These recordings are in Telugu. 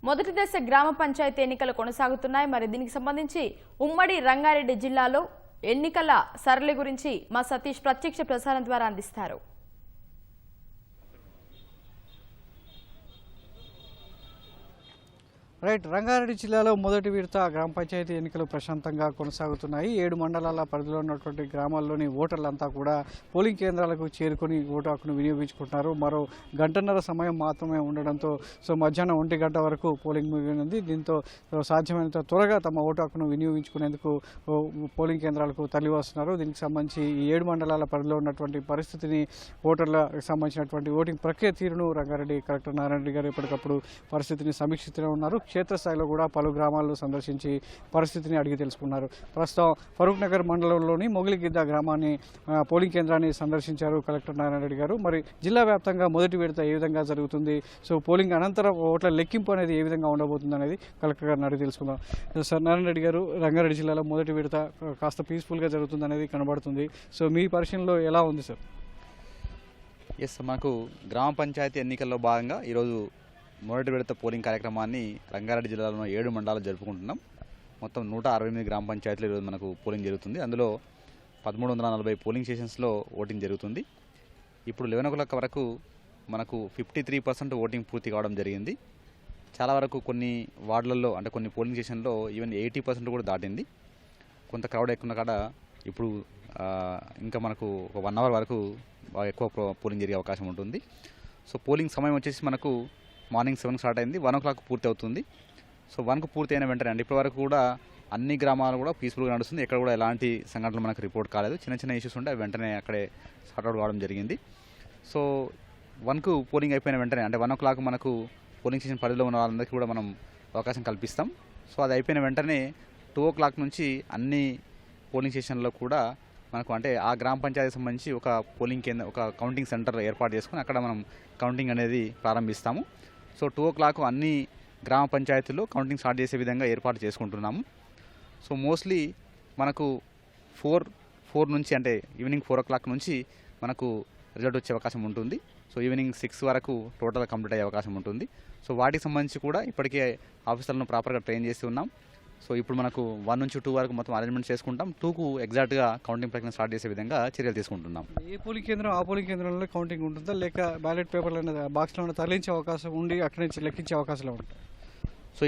మొదటి దశ గ్రామ పంచాయతీ ఎన్నికలు కొనసాగుతున్నాయి. మరి దీనికి సంబంధించి ఉమ్మడి రంగారెడ్డి జిల్లాలో ఎన్నికల సరళి గురించి మా సతీష్ ప్రత్యక్ష ప్రసారం ద్వారా అందిస్తారు. రైట్, రంగారెడ్డి జిల్లాలో మొదటి విడత గ్రామ పంచాయతీ ఎన్నికలు ప్రశాంతంగా కొనసాగుతున్నాయి. 7 మండలాల పరిధిలో ఉన్నటువంటి గ్రామాల్లోని ఓటర్లంతా కూడా పోలింగ్ కేంద్రాలకు చేరుకొని ఓటు హక్కును వినియోగించుకుంటున్నారు. మరో గంటన్నర సమయం మాత్రమే ఉండడంతో మధ్యాహ్నం 1 గంట వరకు పోలింగ్ ముగియనుంది. దీంతో సాధ్యమైనంత త్వరగా తమ ఓటు హక్కును వినియోగించుకునేందుకు పోలింగ్ కేంద్రాలకు తరలి వస్తున్నారు. దీనికి సంబంధించి ఈ 7 మండలాల పరిధిలో ఉన్నటువంటి పరిస్థితిని, ఓటర్లకు సంబంధించినటువంటి ఓటింగ్ ప్రక్రియ తీరును రంగారెడ్డి కలెక్టర్ నారాయణ రెడ్డి గారు ఎప్పటికప్పుడు పరిస్థితిని సమీక్షిస్తూనే ఉన్నారు. క్షేత్రస్థాయిలో కూడా పలు గ్రామాలను సందర్శించి పరిస్థితిని అడిగి తెలుసుకున్నారు. ప్రస్తుతం ఫరూక్ నగర్ మండలంలోని మొగిలిగిద్ద గ్రామాన్ని పోలింగ్ కేంద్రాన్ని సందర్శించారు కలెక్టర్ నారాయణ రెడ్డి గారు. మరి జిల్లా వ్యాప్తంగా మొదటి విడత ఏ విధంగా జరుగుతుంది, పోలింగ్ అనంతరం ఓట్ల లెక్కింపు అనేది ఏ విధంగా ఉండబోతుంది అనేది కలెక్టర్ గారిని అడిగి తెలుసుకుందాం. సార్, నారాయణ రెడ్డి గారు, రంగారెడ్డి జిల్లాలో మొదటి విడత కాస్త పీస్ఫుల్గా జరుగుతుంది అనేది కనబడుతుంది. మీ పరిశీలనలో ఎలా ఉంది సార్? ఎస్, మాకు గ్రామ పంచాయతీ ఎన్నికల్లో భాగంగా ఈరోజు మొదటి విడత పోలింగ్ కార్యక్రమాన్ని రంగారెడ్డి జిల్లాలో 7 మండలాలు జరుపుకుంటున్నాం. మొత్తం 168 గ్రామ పంచాయతీలు ఈరోజు మనకు పోలింగ్ జరుగుతుంది. అందులో 1340 పోలింగ్ స్టేషన్స్లో ఓటింగ్ జరుగుతుంది. ఇప్పుడు 11 o'clock వరకు మనకు 53% ఓటింగ్ పూర్తి కావడం జరిగింది. చాలా వరకు కొన్ని వార్డులలో, అంటే కొన్ని పోలింగ్ స్టేషన్లో ఈవెన్ 80% కూడా దాటింది. కొంత క్రౌడ్ ఎక్కువ కాడ ఇప్పుడు ఇంకా మనకు ఒక 1 hour వరకు బాగా ఎక్కువ పోలింగ్ జరిగే అవకాశం ఉంటుంది. పోలింగ్ సమయం వచ్చేసి మనకు మార్నింగ్ 7 స్టార్ట్ అయింది, 1 o'clock పూర్తి అవుతుంది. 1కు పూర్తి అయిన వెంటనే, అంటే ఇప్పటి వరకు కూడా అన్ని గ్రామాలు కూడా పీస్ఫుల్గా నడుస్తుంది. ఎక్కడ కూడా ఎలాంటి సంఘటనలు మనకు రిపోర్ట్ కాలేదు. చిన్న చిన్న ఇష్యూస్ ఉంటే వెంటనే అక్కడే సార్ట్అవుట్ కావడం జరిగింది. 1కు పోలింగ్ అయిపోయిన వెంటనే, అంటే 1 o'clock మనకు పోలింగ్ స్టేషన్ పరిధిలో ఉన్న వాళ్ళందరికీ కూడా మనం అవకాశం కల్పిస్తాం. అది అయిపోయిన వెంటనే 2 o'clock నుంచి అన్ని పోలింగ్ స్టేషన్లో కూడా మనకు, అంటే ఆ గ్రామ పంచాయతీకి సంబంధించి ఒక పోలింగ్ కేంద్రం, ఒక కౌంటింగ్ సెంటర్ ఏర్పాటు చేసుకుని అక్కడ మనం కౌంటింగ్ అనేది ప్రారంభిస్తాము. 2 o'clock అన్ని గ్రామ పంచాయతీల్లో కౌంటింగ్ స్టార్ట్ చేసే విధంగా ఏర్పాటు చేసుకుంటున్నాము. మోస్ట్లీ మనకు 4 నుంచి, అంటే ఈవినింగ్ 4 o'clock నుంచి మనకు రిజల్ట్ వచ్చే అవకాశం ఉంటుంది. ఈవినింగ్ 6 వరకు టోటల్ కంప్లీట్ అయ్యే అవకాశం ఉంటుంది. వాటికి సంబంధించి కూడా ఇప్పటికే ఆఫీసర్లను ప్రాపర్గా ట్రైన్ చేసి ఉన్నాం. ఇప్పుడు మనకు 1 నుంచి 2 వరకు మొత్తం అరేంజ్మెంట్ చేసుకుంటాం. 2కు ఎగ్జాక్ట్గా కౌంటింగ్ ప్రక్రియ స్టార్ట్ చేసే విధంగా చర్యలు తీసుకుంటున్నాం. ఏ పోలింగ్ కేంద్రం ఆ పోలింగ్ కేంద్రంలో కౌంటింగ్ ఉంటుందా, లేక బ్యాలెట్ పేపర్లను బాక్స్లో తరలించే అవకాశం ఉండి అక్కడి నుంచి లెక్కించే అవకాశాలు ఉంటాయి?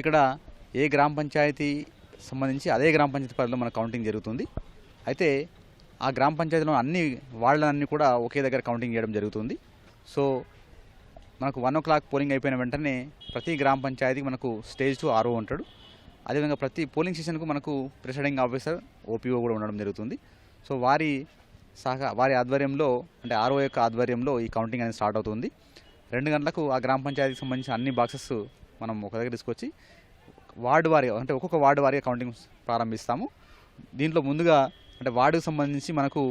ఇక్కడ ఏ గ్రామ పంచాయతీ సంబంధించి అదే గ్రామ పంచాయతీ పరిధిలో మన కౌంటింగ్ జరుగుతుంది. అయితే ఆ గ్రామ పంచాయతీలో అన్ని వాళ్ళన్నీ కూడా ఒకే దగ్గర కౌంటింగ్ చేయడం జరుగుతుంది. మనకు 1 o'clock పోలింగ్ అయిపోయిన వెంటనే ప్రతి గ్రామ పంచాయతీకి మనకు స్టేజ్ 2 RO ఉంటాడు. అదేవిధంగా ప్రతి పోలింగ్ స్టేషన్కు మనకు ప్రిసైడింగ్ ఆఫీసర్, OPO కూడా ఉండడం జరుగుతుంది. వారి ఆధ్వర్యంలో, అంటే RO యొక్క ఆధ్వర్యంలో ఈ కౌంటింగ్ అనేది స్టార్ట్ అవుతుంది. 2 గంటలకు ఆ గ్రామ పంచాయతీకి సంబంధించిన అన్ని బాక్సెస్ మనం ఒక దగ్గర తీసుకొచ్చి వార్డు వారీగా, అంటే ఒక్కొక్క వార్డు వారీగా కౌంటింగ్ ప్రారంభిస్తాము. దీంట్లో ముందుగా, అంటే వార్డుకు సంబంధించి మనకు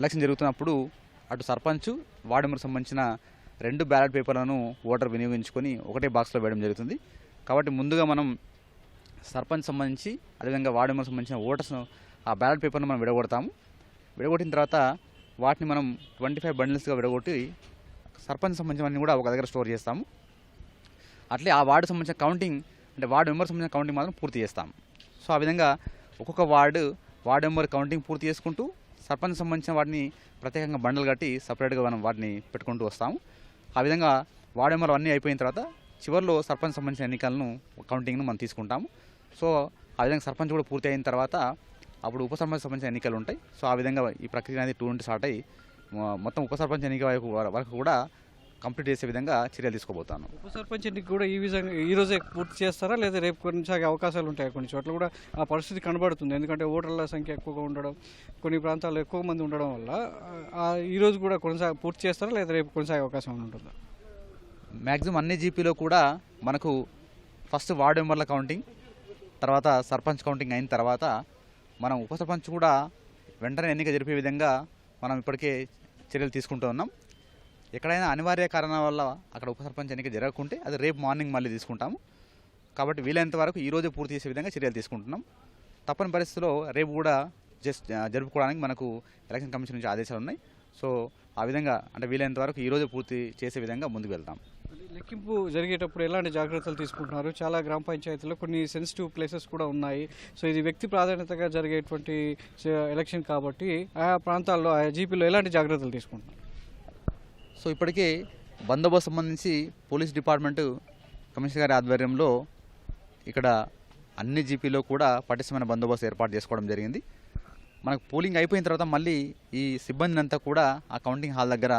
ఎలక్షన్ జరుగుతున్నప్పుడు అటు సర్పంచ్, వార్డు మెంబర్కి సంబంధించిన 2 బ్యాలెట్ పేపర్లను ఓటర్ వినియోగించుకొని ఒకటే బాక్స్లో వేయడం జరుగుతుంది. కాబట్టి ముందుగా మనం సర్పంచ్ సంబంధించి, అదేవిధంగా వార్డు మెంబర్కి సంబంధించిన ఓటర్స్ ఆ బ్యాలెట్ పేపర్ను మనం విడగొడతాము. విడగొట్టిన తర్వాత వాటిని మనం 25 బండిల్స్గా విడగొట్టి సర్పంచ్ సంబంధించినవన్నీ కూడా ఒక దగ్గర స్టోర్ చేస్తాము. అట్లే ఆ వార్డు సంబంధించిన కౌంటింగ్, అంటే వార్డు మెంబర్ సంబంధించిన కౌంటింగ్ మాత్రం పూర్తి చేస్తాము. ఆ విధంగా ఒక్కొక్క వార్డు మెంబర్ కౌంటింగ్ పూర్తి చేసుకుంటూ సర్పంచ్ సంబంధించిన వాటిని ప్రత్యేకంగా బండలు కట్టి సపరేట్గా మనం వాటిని పెట్టుకుంటూ వస్తాము. ఆ విధంగా వార్డు మెంబర్ అన్నీ అయిపోయిన తర్వాత చివరిలో సర్పంచ్ సంబంధించిన ఎన్నికలను కౌంటింగ్ను మనం తీసుకుంటాము. ఆ విధంగా సర్పంచ్ కూడా పూర్తి అయిన తర్వాత అప్పుడు ఉప సర్పంచ్ సంబంధించిన ఎన్నికలు ఉంటాయి. ఆ విధంగా ఈ ప్రక్రియ అనేది 2 నుండి స్టార్ట్ అయ్యి మొత్తం ఉప సర్పంచ్ ఎన్నిక వరకు కూడా కంప్లీట్ చేసే విధంగా చర్యలు తీసుకోబోతాను. ఉప సర్పంచ్ ఎన్నిక కూడా ఈ రోజే పూర్తి చేస్తారా, లేదా రేపు కొనసాగే అవకాశాలు ఉంటాయి? కొన్ని చోట్ల కూడా ఆ పరిస్థితి కనబడుతుంది. ఎందుకంటే ఓటర్ల సంఖ్య ఎక్కువగా ఉండడం, కొన్ని ప్రాంతాల్లో ఎక్కువ మంది ఉండడం వల్ల ఈరోజు కూడా పూర్తి చేస్తారా, లేదా రేపు కొనసాగే అవకాశం ఉంటుందా? మ్యాక్సిమం అన్ని జీపీలో కూడా మనకు ఫస్ట్ వార్డు మెంబర్ల కౌంటింగ్, తర్వాత సర్పంచ్ కౌంటింగ్ అయిన తర్వాత మనం ఉప సర్పంచ్ కూడా వెంటనే ఎన్నిక జరిపే విధంగా మనం ఇప్పటికే చర్యలు తీసుకుంటూ ఉన్నాం. ఎక్కడైనా అనివార్య కారణాల వల్ల అక్కడ ఉప సర్పంచ్ ఎన్నిక జరగకుంటే అది రేపు మార్నింగ్ మళ్ళీ తీసుకుంటాము. కాబట్టి వీలైనంత వరకు ఈరోజు పూర్తి చేసే విధంగా చర్యలు తీసుకుంటున్నాం. తప్పని పరిస్థితుల్లో రేపు కూడా జరుపుకోవడానికి మనకు ఎలక్షన్ కమిషన్ నుంచి ఆదేశాలు ఉన్నాయి. ఆ విధంగా, అంటే వీలైనంత వరకు ఈరోజు పూర్తి చేసే విధంగా ముందుకు వెళ్తాం. లెక్కింపు జరిగేటప్పుడు ఎలాంటి జాగ్రత్తలు తీసుకుంటున్నారు? చాలా గ్రామ పంచాయతీలో కొన్ని సెన్సిటివ్ ప్లేసెస్ కూడా ఉన్నాయి. సో ఇది వ్యక్తి ప్రాధాన్యతగా జరిగేటువంటి ఎలక్షన్ కాబట్టి ఆయా ప్రాంతాల్లో ఆయా జీపీలో ఎలాంటి జాగ్రత్తలు తీసుకుంటున్నారు? సో ఇప్పటికే బందోబస్తు సంబంధించి పోలీస్ డిపార్ట్మెంటు కమిషనర్ గారి ఆధ్వర్యంలో ఇక్కడ అన్ని జీపీలో కూడా పటిష్టమైన బందోబస్తు ఏర్పాటు చేసుకోవడం జరిగింది. మనకు పోలింగ్ అయిపోయిన తర్వాత మళ్ళీ ఈ సిబ్బందిని అంతా కూడా ఆ కౌంటింగ్ హాల్ దగ్గర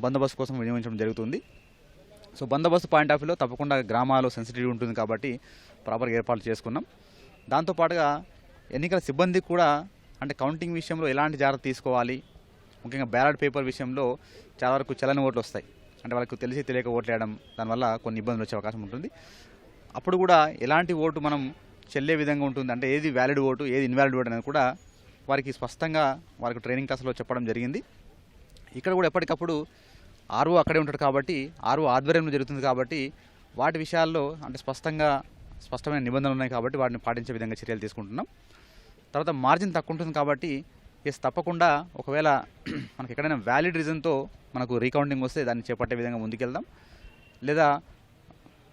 బందోబస్తు కోసం వినియోగించడం జరుగుతుంది. సో బందోబస్తు పాయింట్ ఆఫ్ వ్యూలో తప్పకుండా గ్రామాల్లో సెన్సిటివ్ ఉంటుంది కాబట్టి ప్రాపర్గా ఏర్పాట్లు చేసుకున్నాం. దాంతోపాటుగా ఎన్నికల సిబ్బందికి కూడా అంటే కౌంటింగ్ విషయంలో ఎలాంటి జాగ్రత్త తీసుకోవాలి, ముఖ్యంగా బ్యాలెట్ పేపర్ విషయంలో చాలా వరకు చెల్లని ఓట్లు వస్తాయి. అంటే వాళ్ళకు తెలిసి తెలియక ఓట్లు వేయడం, దానివల్ల కొన్ని ఇబ్బందులు వచ్చే అవకాశం ఉంటుంది. అప్పుడు కూడా ఎలాంటి ఓటు మనం చెల్లే విధంగా ఉంటుంది, అంటే ఏది వ్యాలిడ్ ఓటు ఏది ఇన్వాలిడ్ ఓటు అనేది కూడా వారికి స్పష్టంగా వారికి ట్రైనింగ్ క్లాసులో చెప్పడం జరిగింది. ఇక్కడ కూడా ఎప్పటికప్పుడు ఆర్ఓ అక్కడే ఉంటాడు కాబట్టి ఆర్ఓ ఆధ్వర్యంలో జరుగుతుంది కాబట్టి వాటి విషయాల్లో అంటే స్పష్టమైన నిబంధనలు ఉన్నాయి కాబట్టి వాటిని పాటించే విధంగా చర్యలు తీసుకుంటున్నాం. తర్వాత మార్జిన్ తక్కువ ఉంటుంది కాబట్టి తప్పకుండా ఒకవేళ మనకి ఎక్కడైనా వ్యాలిడ్ రీజన్తో మనకు రీకౌంటింగ్ వస్తే దాన్ని చేపట్టే విధంగా ముందుకెళ్దాం. లేదా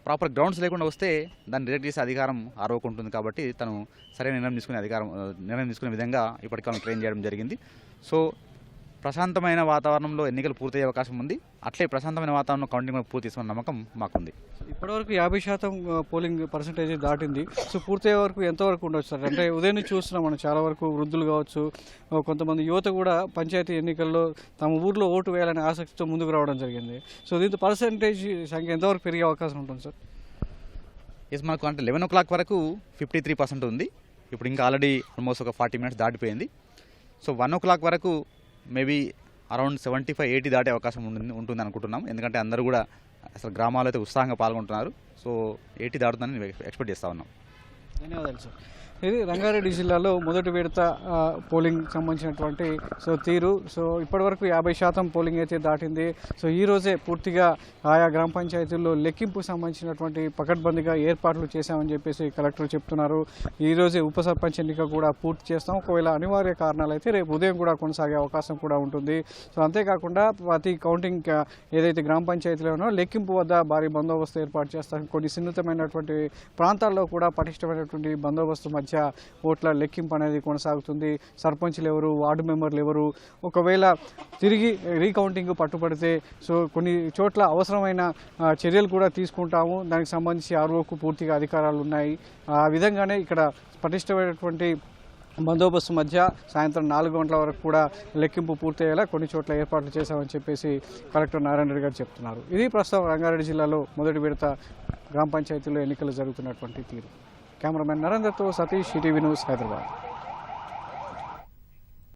ప్రాపర్ గ్రౌండ్స్ లేకుండా వస్తే దాన్ని రిజెక్ట్ చేసే అధికారం ఆర్ఓకు ఉంటుంది కాబట్టి తను సరైన నిర్ణయం తీసుకునే విధంగా ఇప్పటికే ట్రైన్ చేయడం జరిగింది. సో ప్రశాంతమైన వాతావరణంలో ఎన్నికలు పూర్తయ్యే అవకాశం ఉంది. అట్లే ప్రశాంతమైన వాతావరణంలో కౌంటింగ్ పూర్తి తీసుకున్న నమ్మకం మాకుంది. ఇప్పటివరకు 50% పోలింగ్ పర్సంటేజ్ దాటింది. సో పూర్తయ్యే వరకు ఎంతవరకు ఉండొచ్చు సార్? అంటే ఉదయం నుంచి చూస్తున్నాం మనం, చాలా వరకు వృద్ధులు కావచ్చు, కొంతమంది యువత కూడా పంచాయతీ ఎన్నికల్లో తమ ఊర్లో ఓటు వేయాలనే ఆసక్తితో ముందుకు రావడం జరిగింది. సో దీంతో పర్సంటేజ్ సంఖ్య ఎంతవరకు పెరిగే అవకాశం ఉంటుంది సార్? మనకు అంటే 11 o'clock వరకు 53% ఉంది. ఇప్పుడు ఇంకా ఆల్రెడీ ఆల్మోస్ట్ ఒక 40 minutes దాటిపోయింది. సో 1 o'clock వరకు మేబీ అరౌండ్ 75-80 దాటే అవకాశం ఉంటుంది అనుకుంటున్నాం. ఎందుకంటే అందరూ కూడా అసలు గ్రామాల్లో అయితే ఉత్సాహంగా పాల్గొంటున్నారు. సో 80 దాటుతుందని ఎక్స్పెక్ట్ చేస్తూ ఉన్నాం. ధన్యవాదాలు సార్. ఇది రంగారెడ్డి జిల్లాలో మొదటి విడత పోలింగ్ సంబంధించినటువంటి తీరు. సో ఇప్పటివరకు 50% పోలింగ్ అయితే దాటింది. సో ఈరోజే పూర్తిగా ఆయా గ్రామ పంచాయతీల్లో లెక్కింపు సంబంధించినటువంటి పకడ్బందీగా ఏర్పాట్లు చేశామని చెప్పేసి కలెక్టర్ చెప్తున్నారు. ఈరోజే ఉప సర్పంచ్ ఎన్నిక కూడా పూర్తి చేస్తాం. ఒకవేళ అనివార్య కారణాలు అయితే రేపు ఉదయం కూడా కొనసాగే అవకాశం కూడా ఉంటుంది. సో అంతేకాకుండా ప్రతి కౌంటింగ్ ఏదైతే గ్రామ పంచాయతీలో ఉన్నో లెక్కింపు వద్ద భారీ బందోబస్తు ఏర్పాటు చేస్తాం. కొన్ని సున్నితమైనటువంటి ప్రాంతాల్లో కూడా పటిష్టమైనటువంటి బందోబస్తు మధ్య ఓట్ల లెక్కింపు అనేది కొనసాగుతుంది. సర్పంచ్లు ఎవరు, వార్డు మెంబర్లు ఎవరు, ఒకవేళ తిరిగి రీకౌంటింగ్ పట్టుబడితే సో కొన్ని చోట్ల అవసరమైన చర్యలు కూడా తీసుకుంటాము. దానికి సంబంధించి ఆర్ఓకు పూర్తిగా అధికారాలు ఉన్నాయి. ఆ విధంగానే ఇక్కడ పటిష్టమైనటువంటి బందోబస్తు మధ్య సాయంత్రం 4 గంటల వరకు కూడా లెక్కింపు పూర్తయ్యేలా కొన్ని చోట్ల ఏర్పాట్లు చేశామని చెప్పేసి కలెక్టర్ నారాయణ రెడ్డి గారు చెప్తున్నారు. ఇది ప్రస్తుతం రంగారెడ్డి జిల్లాలో మొదటి విడత గ్రామ పంచాయతీలో ఎన్నికలు జరుగుతున్నటువంటి తీరు. కెమెరామెన్ నరేందర్తో సతీష్, ఈటీవీ న్యూస్, హైదరాబాద్.